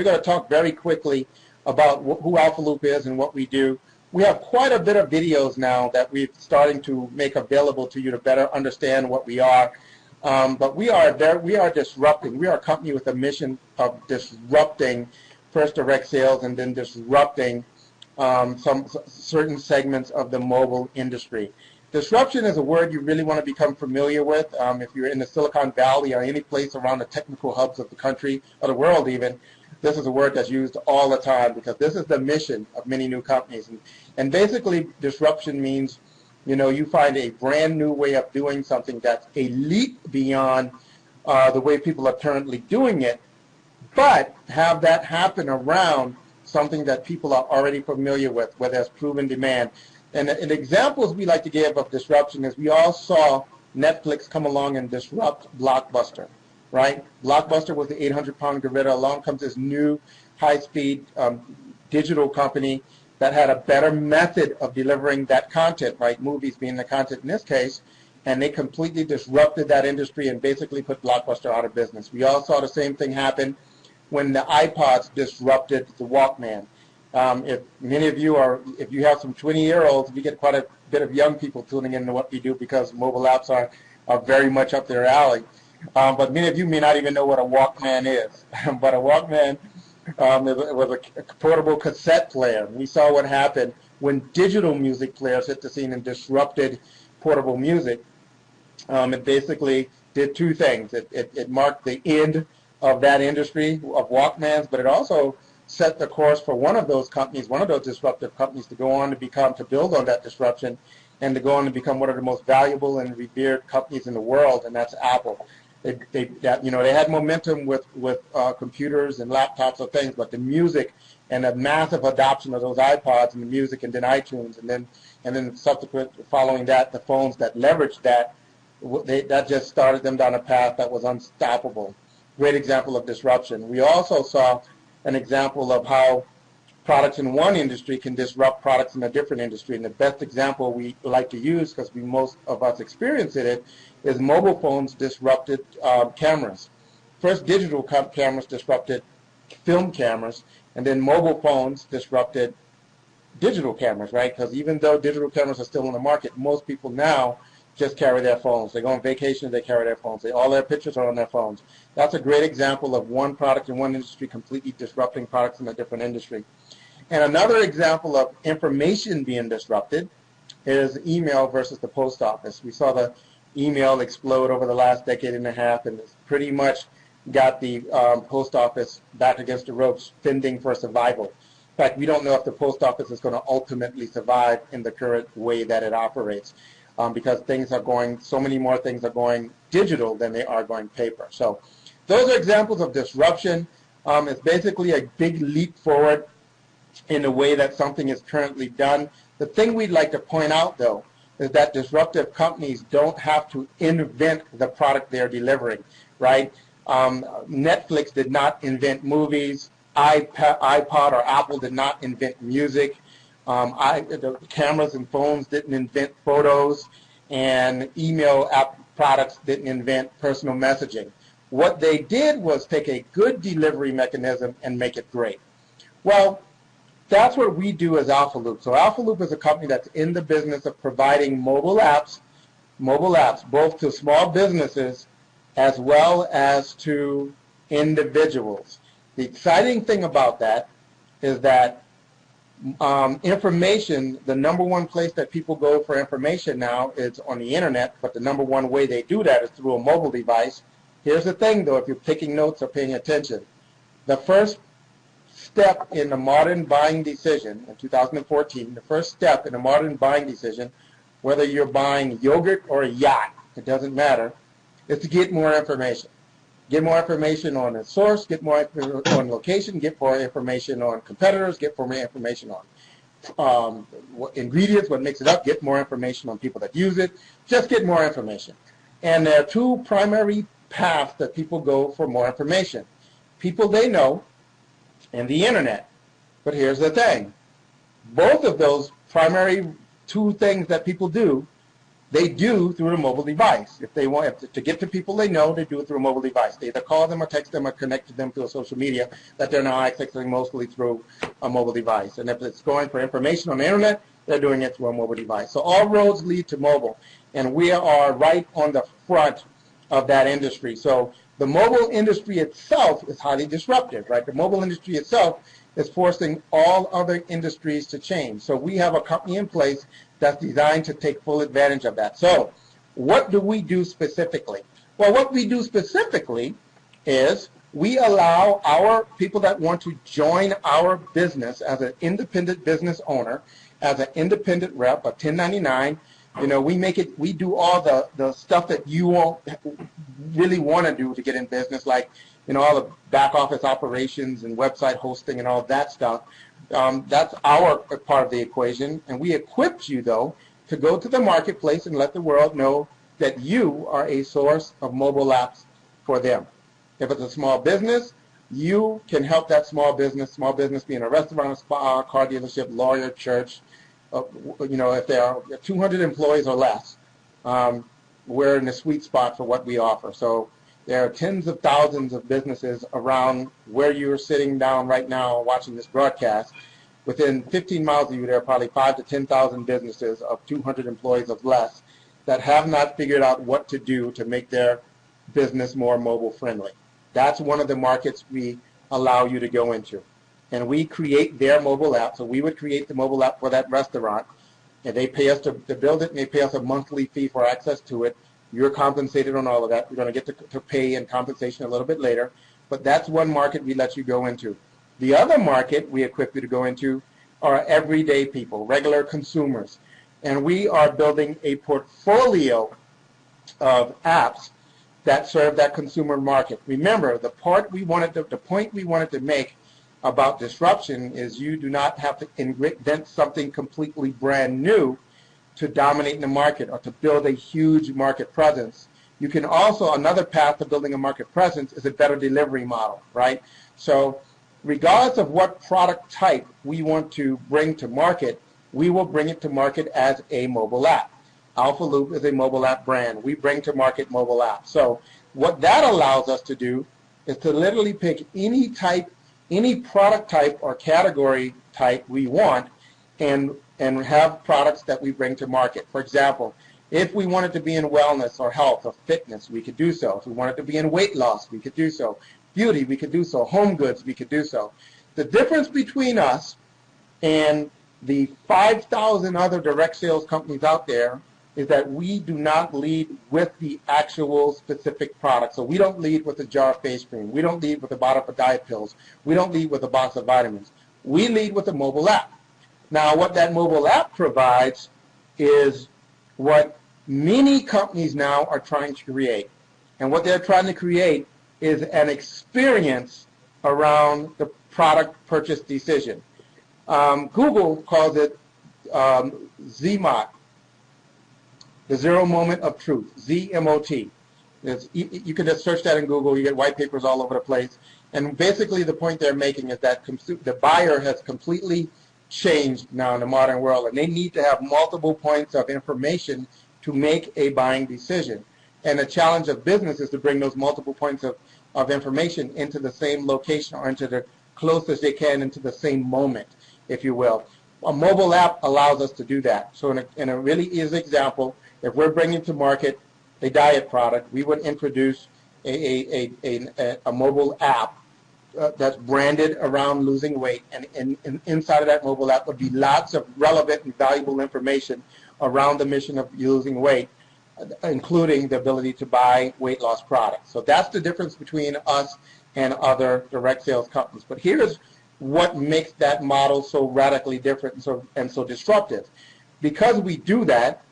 going to talk very quickly about who AlphaLoop is and what we do. We have quite a bit of videos now that we're starting to make available to you to better understand what we are. But we are disrupting. We are a company with a mission of disrupting first direct sales and then disrupting some certain segments of the mobile industry. Disruption is a word you really want to become familiar with. If you're in the Silicon Valley or any place around the technical hubs of the country or the world even, this is a word that's used all the time because this is the mission of many new companies. And basically, disruption means, you find a brand new way of doing something that's a leap beyond the way people are currently doing it, but have that happen around something that people are already familiar with, where there's proven demand. And examples we like to give of disruption is we all saw Netflix come along and disrupt Blockbuster, right? Blockbuster was the 800-pound gorilla. Along comes this new high-speed digital company that had a better method of delivering that content, right? Movies being the content in this case, and they completely disrupted that industry and basically put Blockbuster out of business. We all saw the same thing happen when the iPods disrupted the Walkman. If many of you if you have some 20-year-olds, we get quite a bit of young people tuning into what we do because mobile apps are very much up their alley. But many of you may not even know what a Walkman is. But a Walkman was a portable cassette player. We saw what happened when digital music players hit the scene and disrupted portable music. It basically did two things. It marked the end of that industry of Walkmans, but it also set the course for one of those companies, one of those disruptive companies, to go on to build on that disruption and to go on to become one of the most valuable and revered companies in the world, and that's Apple. They had momentum with computers and laptops and things, but the music and the massive adoption of those iPods and the music, and then iTunes, and then subsequent following that, the phones that leveraged that, that just started them down a path that was unstoppable. Great example of disruption. We also saw an example of how products in one industry can disrupt products in a different industry. And the best example we like to use, because most of us experience it, is mobile phones disrupted cameras. First, digital cameras disrupted film cameras, and then mobile phones disrupted digital cameras, right? Because even though digital cameras are still on the market, most people now just carry their phones. They go on vacation, they carry their phones. All their pictures are on their phones. That's a great example of one product in one industry completely disrupting products in a different industry. And another example of information being disrupted is email versus the post office. We saw the email explode over the last decade and a half, and it's pretty much got the post office back against the ropes, fending for survival. In fact, we don't know if the post office is going to ultimately survive in the current way that it operates. Because so many more things are going digital than they are going paper. So those are examples of disruption. It's basically a big leap forward in the way that something is currently done. The thing we'd like to point out, though, is that disruptive companies don't have to invent the product they're delivering, right? Netflix did not invent movies. iPod or Apple did not invent music. The cameras and phones didn't invent photos, and email app products didn't invent personal messaging. What they did was take a good delivery mechanism and make it great. Well, that's what we do as AlphaLoop. So AlphaLoop is a company that's in the business of providing mobile apps both to small businesses as well as to individuals. The exciting thing about that is that information, the number one place that people go for information now is on the internet, but the number one way they do that is through a mobile device. Here's the thing, though, if you're taking notes or paying attention. The first step in the modern buying decision in 2014, the first step in a modern buying decision, whether you're buying yogurt or a yacht, it doesn't matter, is to get more information. Get more information on the source, get more on location, get more information on competitors, get more information on ingredients, what makes it up, get more information on people that use it, just get more information. And there are two primary paths that people go for more information. People they know and the internet. But here's the thing. Both of those primary two things that people do, they do through a mobile device. If they want to get to people they know, they do it through a mobile device. They either call them or text them or connect to them through a social media that they're now accessing mostly through a mobile device. And if it's going for information on the internet, they're doing it through a mobile device. So all roads lead to mobile, and we are right on the front of that industry. So the mobile industry itself is highly disruptive, right? The mobile industry itself is forcing all other industries to change. So we have a company in place that's designed to take full advantage of that. So what do we do specifically? Well, what we do specifically is we allow our people that want to join our business as an independent business owner, as an independent rep, a 1099. You know, we do all the stuff that you won't really want to do to get in business, like, you know, all the back office operations and website hosting and all that stuff. That's our part of the equation. And we equip you, though, to go to the marketplace and let the world know that you are a source of mobile apps for them. If it's a small business, you can help that small business being a restaurant, a spa, car dealership, lawyer, church. You know, if there are 200 employees or less, we're in the sweet spot for what we offer. So there are tens of thousands of businesses around where you're sitting down right now watching this broadcast. Within 15 miles of you, there are probably 5,000 to 10,000 businesses of 200 employees or less that have not figured out what to do to make their business more mobile friendly. That's one of the markets we allow you to go into. And we create their mobile app. So we would create the mobile app for that restaurant, and they pay us to build it, and they pay us a monthly fee for access to it. You're compensated on all of that. We're going to get to pay and compensation a little bit later. But that's one market we let you go into. The other market we equip you to go into are everyday people, regular consumers. And we are building a portfolio of apps that serve that consumer market. Remember, the point we wanted to make about disruption is you do not have to invent something completely brand new to dominate the market or to build a huge market presence. You can also, another path to building a market presence is a better delivery model, right? So regardless of what product type we want to bring to market, we will bring it to market as a mobile app. AlphaLoop is a mobile app brand. We bring to market mobile apps. So what that allows us to do is to literally pick any product type or category type we want and have products that we bring to market. For example, if we wanted to be in wellness or health or fitness, we could do so. If we wanted to be in weight loss, we could do so. Beauty, we could do so. Home goods, we could do so. The difference between us and the 5,000 other direct sales companies out there is that we do not lead with the actual specific product. So we don't lead with a jar of face cream. We don't lead with a bottle of diet pills. We don't lead with a box of vitamins. We lead with a mobile app. Now, what that mobile app provides is what many companies now are trying to create. And what they're trying to create is an experience around the product purchase decision. Google calls it ZMOT, the zero moment of truth, ZMOT. You can just search that in Google. You get white papers all over the place. And basically the point they're making is that the buyer has completely changed now in the modern world, and they need to have multiple points of information to make a buying decision. And the challenge of business is to bring those multiple points of information into the same location or into the closest they can into the same moment, if you will. A mobile app allows us to do that. So in a really easy example, if we're bringing to market a diet product, we would introduce a mobile app that's branded around losing weight, and inside of that mobile app would be lots of relevant and valuable information around the mission of losing weight, including the ability to buy weight loss products. So that's the difference between us and other direct sales companies. But here's what makes that model so radically different and so disruptive. Because we do that,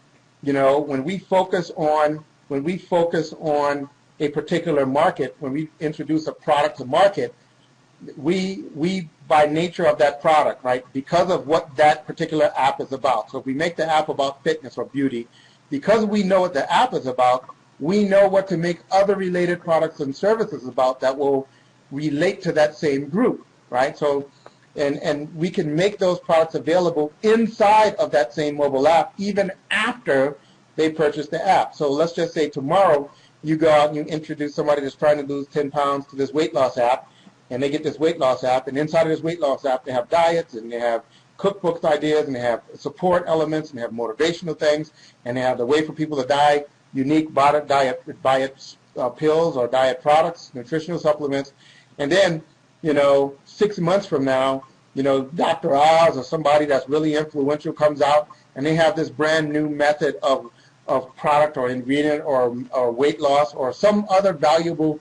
you know, when we focus on a particular market, when we introduce a product to market, we by nature of that product, right, because of what that particular app is about. So if we make the app about fitness or beauty, because we know what the app is about, we know what to make other related products and services about that will relate to that same group, right? So, and we can make those products available inside of that same mobile app even after they purchase the app. So let's just say tomorrow you go out and you introduce somebody that's trying to lose 10 pounds to this weight loss app, and they get this weight loss app, and inside of this weight loss app they have diets, and they have cookbooks ideas, and they have support elements, and they have motivational things, and they have the way for people to die, unique diet pills or diet products, nutritional supplements. And then, 6 months from now, Dr. Oz or somebody that's really influential comes out, and they have this brand new method of product or ingredient or weight loss or some other valuable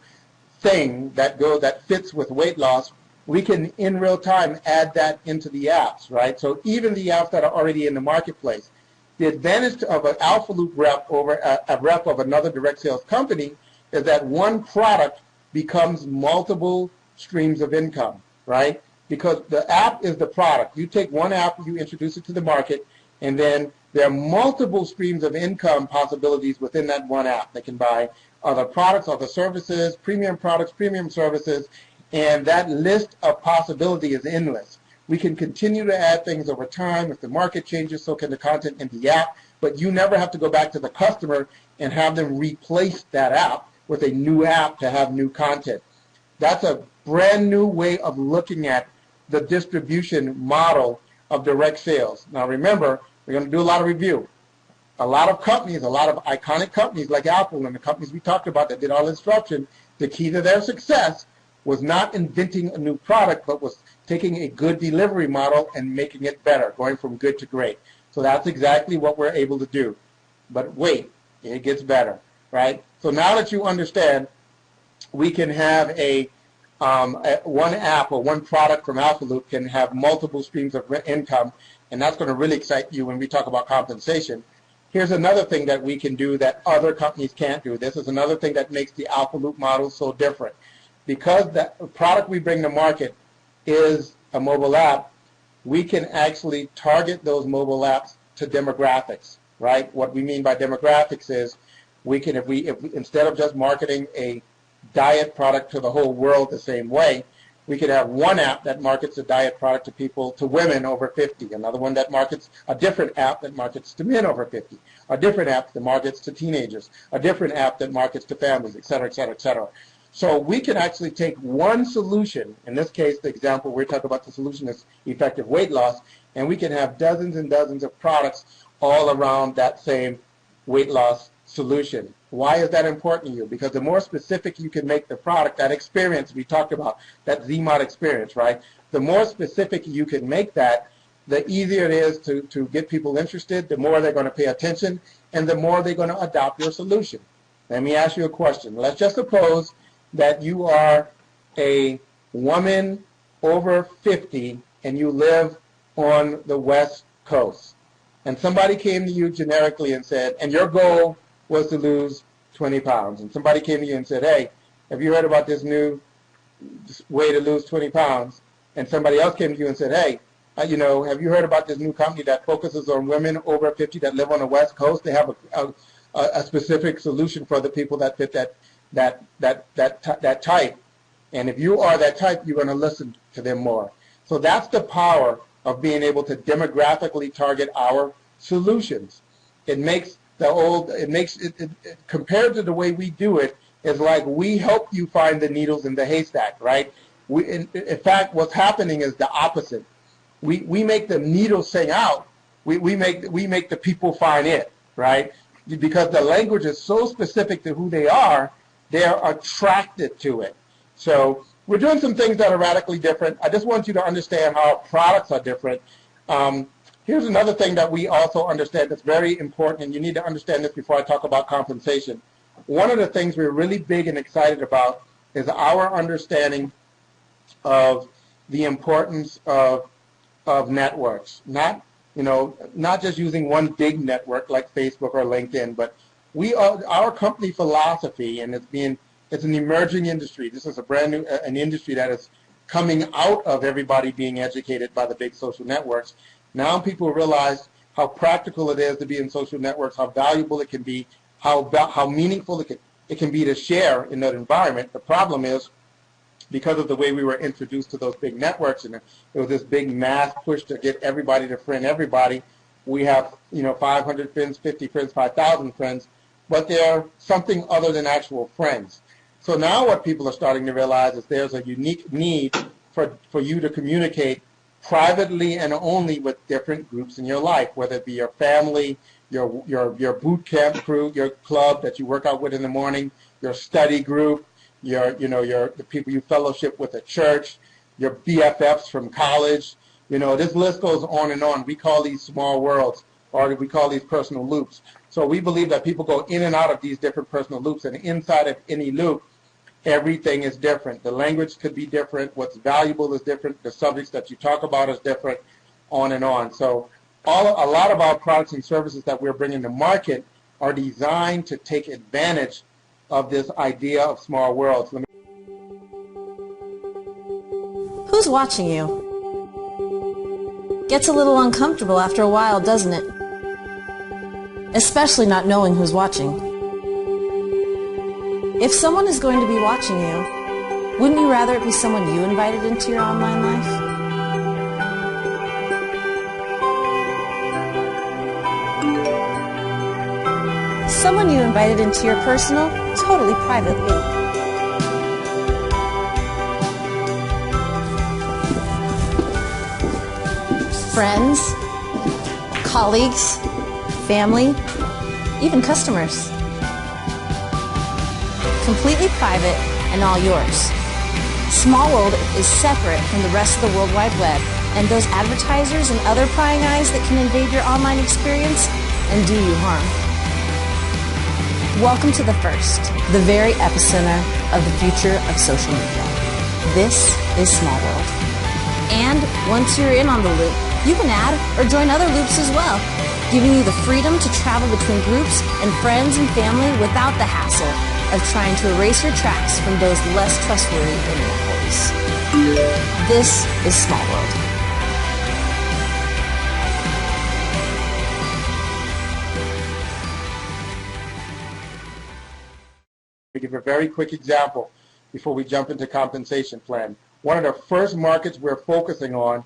thing that fits with weight loss. We can, in real time, add that into the apps, right? So even the apps that are already in the marketplace. The advantage of an AlphaLoop rep over a rep of another direct sales company is that one product becomes multiple streams of income, right? Because the app is the product. You take one app, you introduce it to the market, and then there are multiple streams of income possibilities within that one app. They can buy other products, other services, premium products, premium services, and that list of possibility is endless. We can continue to add things over time. If the market changes, so can the content in the app, but you never have to go back to the customer and have them replace that app with a new app to have new content. That's a brand new way of looking at the distribution model of direct sales. Now remember, we're going to do a lot of review. A lot of companies, a lot of iconic companies like Apple and the companies we talked about that did all disruption, the key to their success was not inventing a new product, but was taking a good delivery model and making it better, going from good to great. So that's exactly what we're able to do. But wait, it gets better, right? So now that you understand, we can have one app or one product from AlphaLoop can have multiple streams of income, and that's going to really excite you when we talk about compensation. Here's another thing that we can do that other companies can't do. This is another thing that makes the AlphaLoop model so different. Because the product we bring to market is a mobile app, we can actually target those mobile apps to demographics, right? What we mean by demographics is we can, if we instead of just marketing a diet product to the whole world the same way, we could have one app that markets a diet product to people, to women over 50, another one that markets a different app that markets to men over 50, a different app that markets to teenagers, a different app that markets to families, et cetera, et cetera, et cetera. So we can actually take one solution, in this case, the example we're talking about, the solution is effective weight loss, and we can have dozens and dozens of products all around that same weight loss solution. Why is that important to you? Because the more specific you can make the product, that experience we talked about, that ZMOD experience, right? The more specific you can make that, the easier it is to get people interested, the more they're going to pay attention, and the more they're going to adopt your solution. Let me ask you a question. Let's just suppose that you are a woman over 50 and you live on the West Coast. And somebody came to you generically and said, and your goal was to lose 20 pounds. And somebody came to you and said, hey, have you heard about this new way to lose 20 pounds? And somebody else came to you and said, hey, have you heard about this new company that focuses on women over 50 that live on the West Coast? They have a specific solution for the people that fit that type. And if you are that type, you're going to listen to them more. So that's the power of being able to demographically target our solutions. It makes compared to the way we do it, is like we help you find the needles in the haystack, right? In fact, what's happening is the opposite. We make the needle sing out. We make the people find it, right? Because the language is so specific to who they are attracted to it. So we're doing some things that are radically different. I just want you to understand how our products are different. Here's another thing that we also understand that's very important, and you need to understand this before I talk about compensation. One of the things we're really big and excited about is our understanding of the importance of networks. Not just using one big network like Facebook or LinkedIn, but our company philosophy, and it's an emerging industry. This is a brand new an industry that is coming out of everybody being educated by the big social networks. Now people realize how practical it is to be in social networks, how valuable it can be, how meaningful it can be to share in that environment. The problem is, because of the way we were introduced to those big networks, and there was this big mass push to get everybody to friend everybody, We have, 500 friends, 50 friends, 5,000 friends, but they're something other than actual friends. So now what people are starting to realize is there's a unique need for you to communicate privately and only with different groups in your life, whether it be your family, your boot camp crew, your club that you work out with in the morning, your study group, the people you fellowship with at church, your BFFs from college. This list goes on and on. We call these small worlds, or we call these personal loops. So we believe that people go in and out of these different personal loops, and inside of any loop, everything is different. The language could be different. What's valuable is different. The subjects that you talk about is different, on and on. So a lot of our products and services that we're bringing to market are designed to take advantage of this idea of small worlds. Who's watching you? Gets a little uncomfortable after a while, doesn't it? Especially not knowing who's watching. If someone is going to be watching you, wouldn't you rather it be someone you invited into your online life? Someone you invited into your personal, totally private loop. Friends, colleagues, family, even customers. Completely private and all yours. Small World is separate from the rest of the World Wide Web and those advertisers and other prying eyes that can invade your online experience and do you harm. Welcome to the first, the very epicenter of the future of social media. This is Small World. And once you're in on the loop, you can add or join other loops as well, giving you the freedom to travel between groups and friends and family without the hassle of trying to erase your tracks from those less trustworthy internet bullies. This is Small World. To give a very quick example before we jump into compensation plan. One of the first markets we're focusing on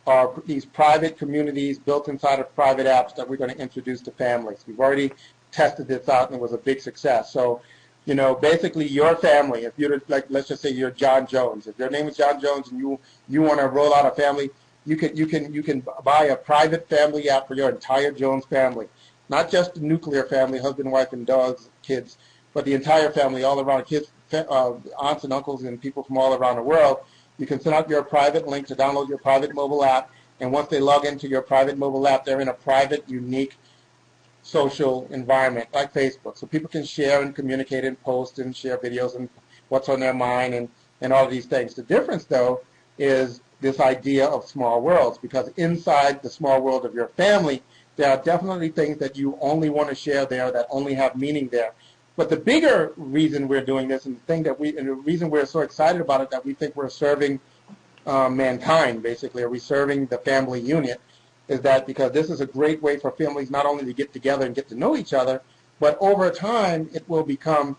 are these private communities built inside of private apps that we're going to introduce to families. We've already tested this out and it was a big success. So, basically your family, if you're like, let's just say you're John Jones. If your name is John Jones and you want to roll out a family, you can buy a private family app for your entire Jones family. Not just the nuclear family, husband, wife, and dogs, kids, but the entire family, all around, kids, aunts and uncles and people from all around the world. You can send out your private link to download your private mobile app, and once they log into your private mobile app, they're in a private, unique social environment like Facebook. So people can share and communicate and post and share videos and what's on their mind and all of these things. The difference, though, is this idea of small worlds, because inside the small world of your family, there are definitely things that you only want to share there that only have meaning there. But the bigger reason we're doing this, and the reason we're so excited about it, that we think we're serving mankind, basically, or we're serving the family unit, is that because this is a great way for families not only to get together and get to know each other, but over time it will become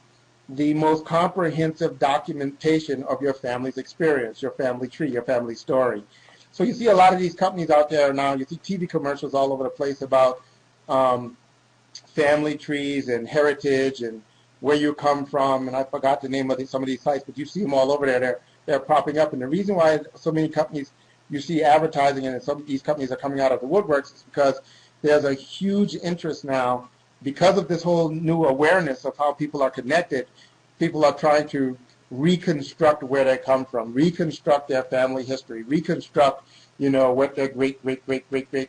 the most comprehensive documentation of your family's experience, your family tree, your family story. So you see a lot of these companies out there now, you see TV commercials all over the place about family trees and heritage and where you come from, and I forgot the name of some of these sites, but you see them all over there. They're popping up, and the reason why so many companies, you see advertising, and some of these companies are coming out of the woodworks, is because there's a huge interest now, because of this whole new awareness of how people are connected. People are trying to reconstruct where they come from, reconstruct their family history, reconstruct, what their great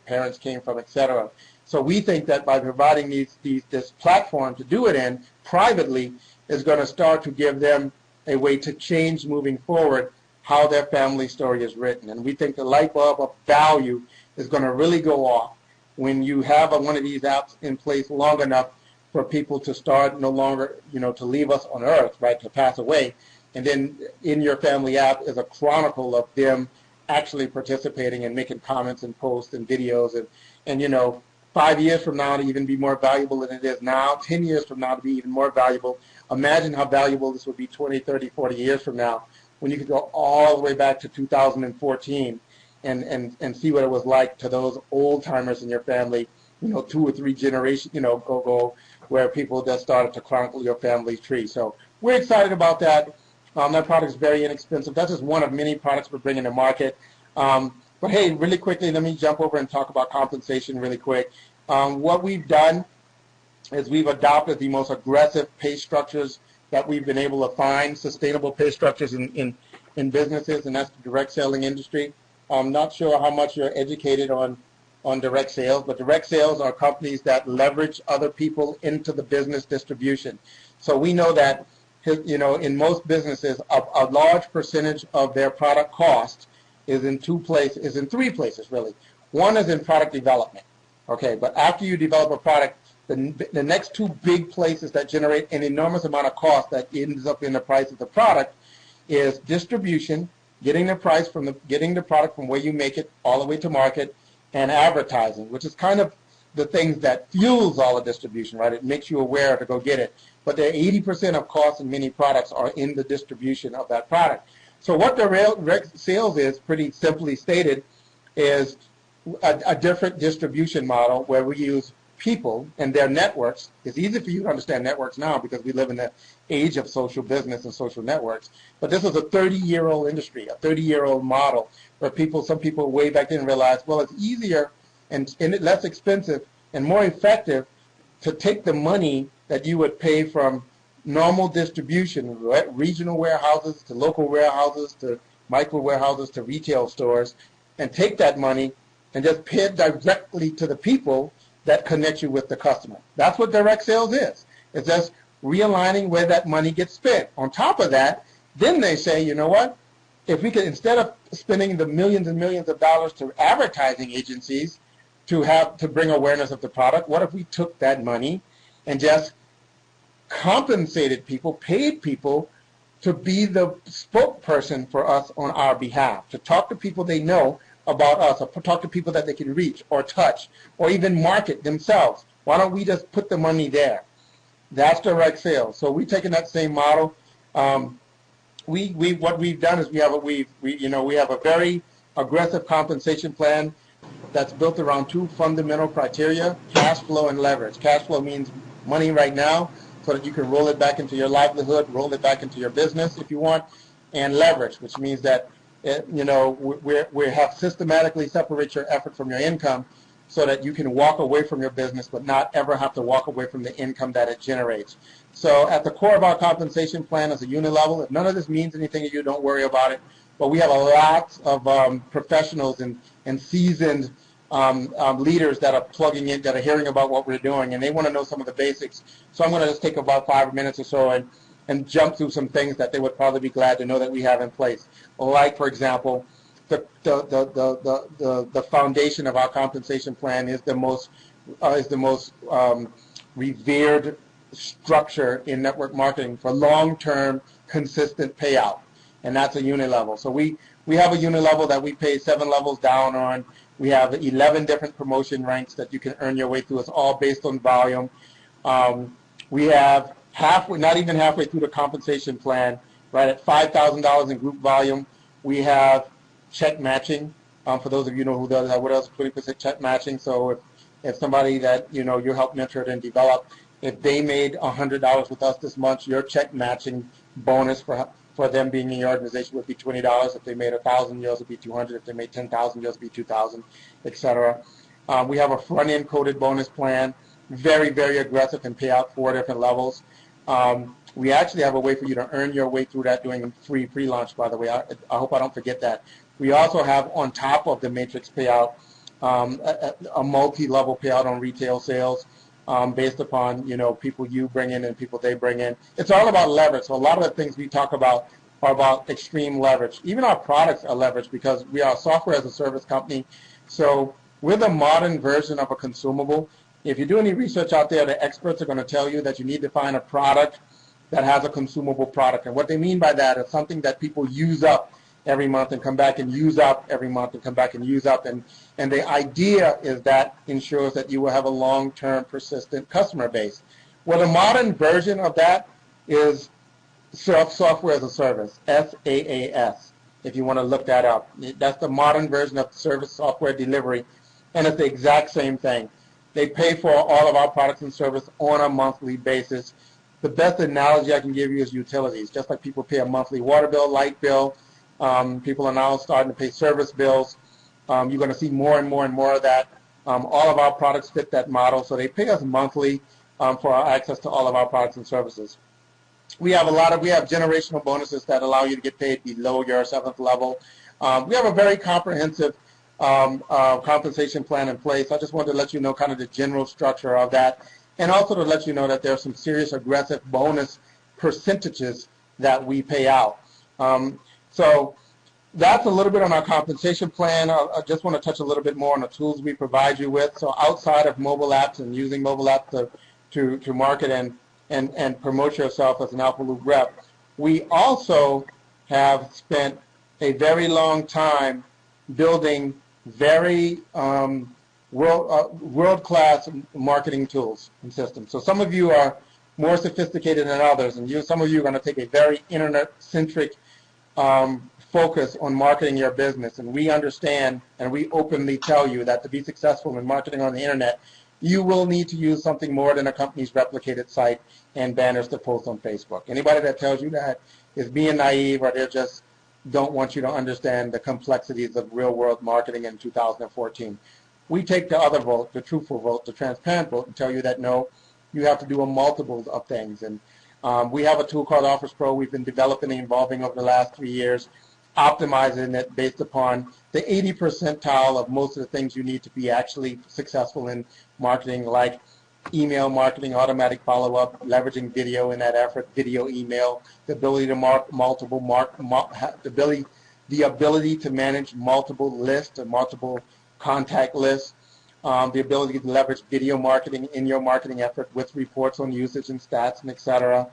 parents came from, etc. So we think that by providing this platform to do it in privately is going to start to give them a way to change moving forward how their family story is written. And we think the light bulb of value is going to really go off when you have one of these apps in place long enough for people to start no longer, to leave us on earth, right, to pass away. And then in your family app is a chronicle of them actually participating and making comments and posts and videos and 5 years from now to even be more valuable than it is now, 10 years from now to be even more valuable. Imagine how valuable this would be 20, 30, 40 years from now when you could go all the way back to 2014 and see what it was like to those old timers in your family, 2 or 3 generations, go where people just started to chronicle your family tree. So we're excited about that. That product is very inexpensive. That's just one of many products we're bringing to market. But hey, really quickly, let me jump over and talk about compensation really quick. What we've done is we've adopted the most aggressive pay structures that we've been able to find, sustainable pay structures in businesses, and that's the direct selling industry. I'm not sure how much you're educated on direct sales, but direct sales are companies that leverage other people into the business distribution. So we know that, in most businesses, a large percentage of their product cost is in 3 places, really. One is in product development, okay? But after you develop a product, the next 2 big places that generate an enormous amount of cost that ends up in the price of the product is distribution, getting the product from where you make it all the way to market, and advertising, which is kind of the things that fuels all the distribution, right? It makes you aware to go get it. But the 80% of costs in many products are in the distribution of that product. So what direct sales is, pretty simply stated, is a different distribution model where we use people and their networks. It's easy for you to understand networks now because we live in the age of social business and social networks. But this is a 30-year-old industry, a 30-year-old model where some people way back then realized, well, it's easier and less expensive and more effective to take the money that you would pay from normal distribution, regional warehouses to local warehouses to micro warehouses to retail stores, and take that money and just pay it directly to the people that connect you with the customer. That's what direct sales is. It's just realigning where that money gets spent. On top of that, then they say, you know what? If we could, instead of spending the millions and millions of dollars to advertising agencies to bring awareness of the product, what if we took that money and just compensated people, paid people to be the spokesperson for us on our behalf, to talk to people they know about us, or talk to people that they can reach or touch or even market themselves. Why don't we just put the money there? That's direct sales. So we've taken that same model. What we've done is we have a very aggressive compensation plan that's built around 2 fundamental criteria: cash flow and leverage. Cash flow means money right now, so that you can roll it back into your livelihood, roll it back into your business if you want, and leverage, which means that we have systematically separate your effort from your income so that you can walk away from your business but not ever have to walk away from the income that it generates. So at the core of our compensation plan is a unit level. If none of this means anything to you, don't worry about it. But we have a lot of professionals and seasoned leaders that are plugging in, that are hearing about what we're doing, and they want to know some of the basics. So I'm going to just take about 5 minutes or so and jump through some things that they would probably be glad to know that we have in place. Like, for example, the foundation of our compensation plan is the most revered structure in network marketing for long-term, consistent payout, and that's a unit level. So we have a unit level that we pay 7 levels down on. We have 11 different promotion ranks that you can earn your way through. It's all based on volume. We have not even halfway through the compensation plan, right at $5,000 in group volume. We have check matching. For those of you who does that, what else? 20% check matching. So if somebody that you help mentor and develop, if they made $100 with us this month, your check matching bonus for them being in your organization would be $20. If they made $1,000, yours would be $200. If they made $10,000, yours would be $2,000, etc. We have a front-end coded bonus plan, very, very aggressive, and pay out 4 different levels. We actually have a way for you to earn your way through that doing free pre-launch, by the way. I hope I don't forget that. We also have, on top of the matrix payout, a multi-level payout on retail sales based upon, people you bring in and people they bring in. It's all about leverage. So a lot of the things we talk about are about extreme leverage. Even our products are leveraged because we are a software as a service company. So we're the modern version of a consumable. If you do any research out there, the experts are going to tell you that you need to find a product that has a consumable product. And what they mean by that is something that people use up every month and come back and use up every month and come back and use up. And the idea is that ensures that you will have a long-term persistent customer base. Well, the modern version of that is software as a service, SaaS. if you want to look that up. That's the modern version of service software delivery, and it's the exact same thing. They pay for all of our products and service on a monthly basis. The best analogy I can give you is utilities. Just like people pay a monthly water bill, light bill, people are now starting to pay service bills. You're going to see more and more and more of that. All of our products fit that model, so they pay us monthly for our access to all of our products and services. We have generational bonuses that allow you to get paid below your 7th level. We have a very comprehensive compensation plan in place. I just wanted to let you know kind of the general structure of that, and also to let you know that there are some serious aggressive bonus percentages that we pay out. So that's a little bit on our compensation plan. I just want to touch a little bit more on the tools we provide you with. So outside of mobile apps and using mobile apps to market and promote yourself as an AlphaLoop rep, we also have spent a very long time building very world-class marketing tools and systems. So some of you are more sophisticated than others, and some of you are going to take a very internet-centric focus on marketing your business. And we understand, and we openly tell you that to be successful in marketing on the internet, you will need to use something more than a company's replicated site and banners to post on Facebook. Anybody that tells you that is being naive, or they just don't want you to understand the complexities of real-world marketing in 2014. We take the other vote, the truthful vote, the transparent vote, and tell you that no, you have to do a multiple of things. And we have a tool called Offers Pro we've been developing and evolving over the last 3 years, optimizing it based upon the 80 percentile of most of the things you need to be actually successful in marketing, like email marketing, automatic follow-up, leveraging video in that effort, video email, the ability to the ability to manage multiple lists or multiple contact lists, the ability to leverage video marketing in your marketing effort with reports on usage and stats and et cetera.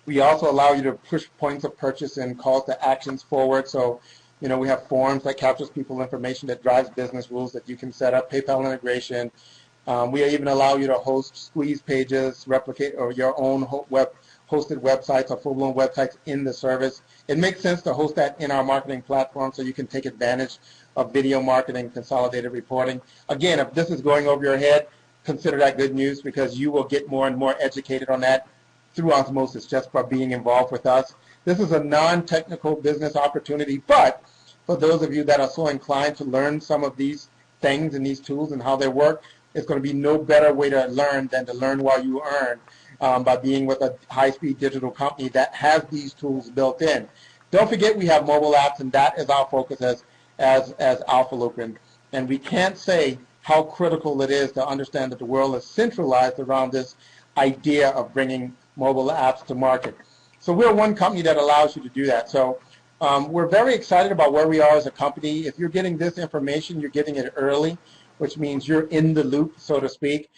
We also allow you to push points of purchase and calls to actions forward. So, we have forms that captures people information that drives business rules that you can set up, PayPal integration. We even allow you to host squeeze pages, replicate, or your own hosted websites or full-blown websites in the service. It makes sense to host that in our marketing platform so you can take advantage of video marketing, consolidated reporting. Again, if this is going over your head, consider that good news, because you will get more and more educated on that through osmosis just by being involved with us. This is a non-technical business opportunity, but for those of you that are so inclined to learn some of these things and these tools and how they work, it's going to be no better way to learn than to learn while you earn by being with a high-speed digital company that has these tools built in. Don't forget we have mobile apps, and that is our focus as AlphaLoop. And we can't say how critical it is to understand that the world is centralized around this idea of bringing mobile apps to market. So we're one company that allows you to do that. So we're very excited about where we are as a company. If you're getting this information, you're getting it early, which means you're in the loop, so to speak.